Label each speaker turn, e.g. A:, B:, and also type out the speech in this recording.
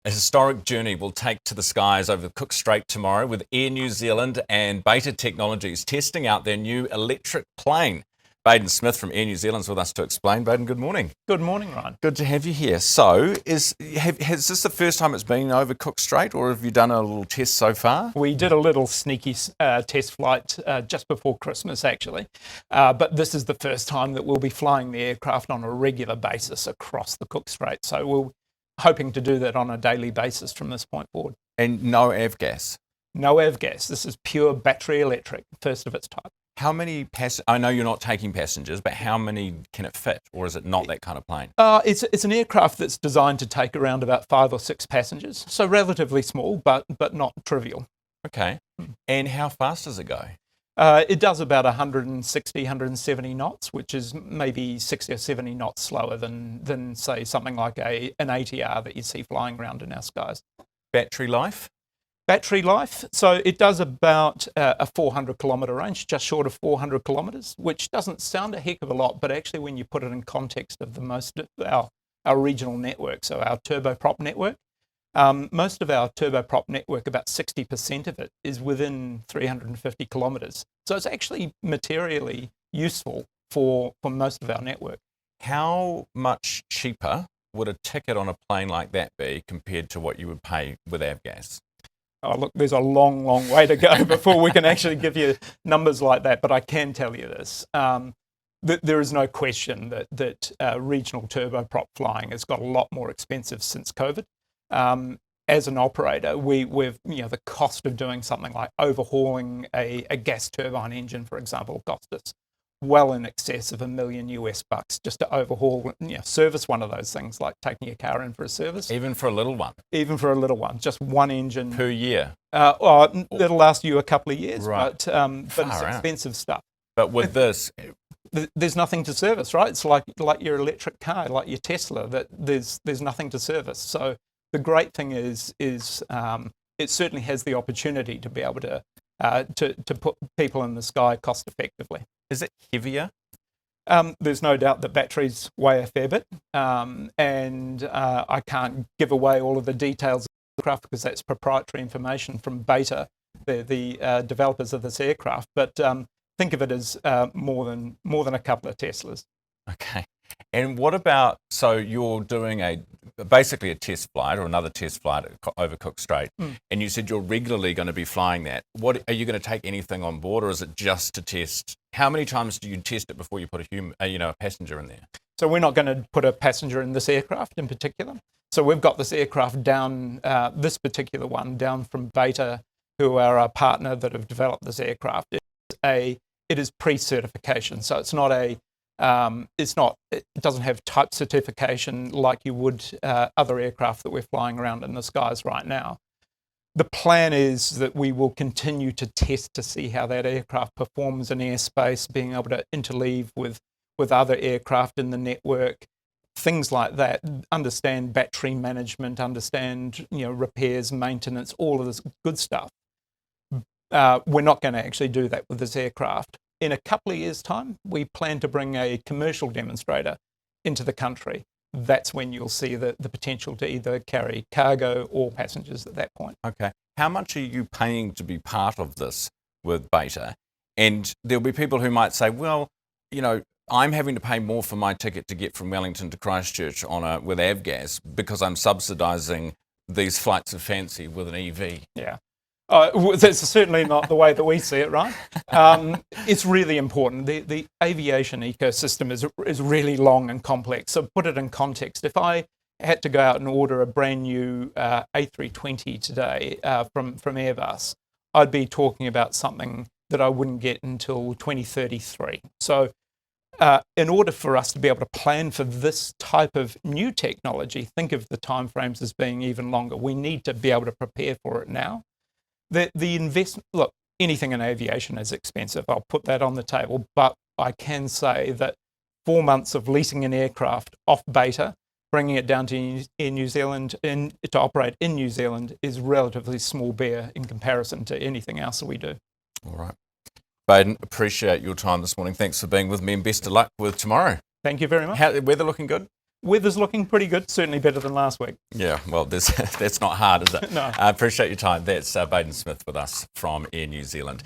A: A historic journey will take to the skies over Cook Strait tomorrow with Air New Zealand and Beta Technologies testing out their new electric plane. Baden Smith from Air New Zealand is with us to explain. Baden, good morning.
B: Good morning, Ryan.
A: Good to have you here. So, has this the first time it's been over Cook Strait, or have you done a little test so far?
B: We did a little sneaky test flight just before Christmas, actually. But this is the first time that we'll be flying the aircraft on a regular basis across the Cook Strait. So we're hoping to do that on a daily basis from this point forward.
A: And no avgas?
B: No avgas. This is pure battery electric, first of its type.
A: How many I know you're not taking passengers, but how many can it fit, or is it not that kind of plane?
B: It's an aircraft that's designed to take around about 5 or 6 passengers, so relatively small, but not trivial.
A: Okay. And how fast does it go?
B: It does about 160, 170 knots, which is maybe 60 or 70 knots slower than say, something like an ATR that you see flying around in our skies.
A: Battery life?
B: Battery life, so it does about a 400 kilometre range, just short of 400 kilometres, which doesn't sound a heck of a lot, but actually when you put it in context of most of our regional network, so our turboprop network, most of our turboprop network, about 60% of it is within 350 kilometres. So it's actually materially useful for most of our network.
A: How much cheaper would a ticket on a plane like that be compared to what you would pay with avgas?
B: Oh, look, there's a long, long way to go before we can actually give you numbers like that. But I can tell you this. There is no question that regional turboprop flying has got a lot more expensive since COVID. As an operator, we've the cost of doing something like overhauling a gas turbine engine, for example, cost us well in excess of $1 million just to overhaul, service one of those things, like taking your car in for a service.
A: Even for a little one?
B: Even for a little one, just one engine.
A: Per year?
B: That'll last you a couple of years,
A: right.
B: but it's expensive stuff.
A: But with this...
B: There's nothing to service, right? It's like your electric car, like your Tesla, that there's nothing to service. So the great thing is it certainly has the opportunity to be able to put people in the sky cost effectively.
A: Is it heavier?
B: There's no doubt that batteries weigh a fair bit, and I can't give away all of the details of the aircraft because that's proprietary information from Beta, the developers of this aircraft. But think of it as more than a couple of Teslas.
A: Okay. And what about, so you're doing basically a test flight or another test flight over Cook Strait, and you said you're regularly going to be flying that. What are you going to take anything on board, or is it just to test? How many times do you test it before you put a passenger in there?
B: So we're not going to put a passenger in this aircraft in particular. So we've got this aircraft down, this particular one, down from Beta, who are our partner that have developed this aircraft. It is pre-certification, so it's not it doesn't have type certification like you would other aircraft that we're flying around in the skies right now. The plan is that we will continue to test to see how that aircraft performs in airspace, being able to interleave with other aircraft in the network, things like that, understand battery management, understand repairs, maintenance, all of this good stuff. We're not going to actually do that with this aircraft. In a couple of years' time, we plan to bring a commercial demonstrator into the country. That's when you'll see the potential to either carry cargo or passengers at that point.
A: Okay. How much are you paying to be part of this with Beta? And there'll be people who might say, well, I'm having to pay more for my ticket to get from Wellington to Christchurch with avgas because I'm subsidising these flights of fancy with an EV.
B: Yeah. That's certainly not the way that we see it, right? It's really important. The aviation ecosystem is really long and complex. So put it in context. If I had to go out and order a brand new A320 today from Airbus, I'd be talking about something that I wouldn't get until 2033. So in order for us to be able to plan for this type of new technology, think of the timeframes as being even longer. We need to be able to prepare for it now. The investment, look, anything in aviation is expensive. I'll put that on the table. But I can say that 4 months of leasing an aircraft off Beta, bringing it down to New Zealand to operate in New Zealand is relatively small beer in comparison to anything else that we do.
A: All right. Baden, appreciate your time this morning. Thanks for being with me and best of luck with tomorrow.
B: Thank you very much.
A: Weather looking good?
B: weather's looking pretty good, certainly better than last week.
A: Yeah, well, that's not hard, is it?
B: No.
A: I appreciate your time. That's Baden Smith with us from Air New Zealand.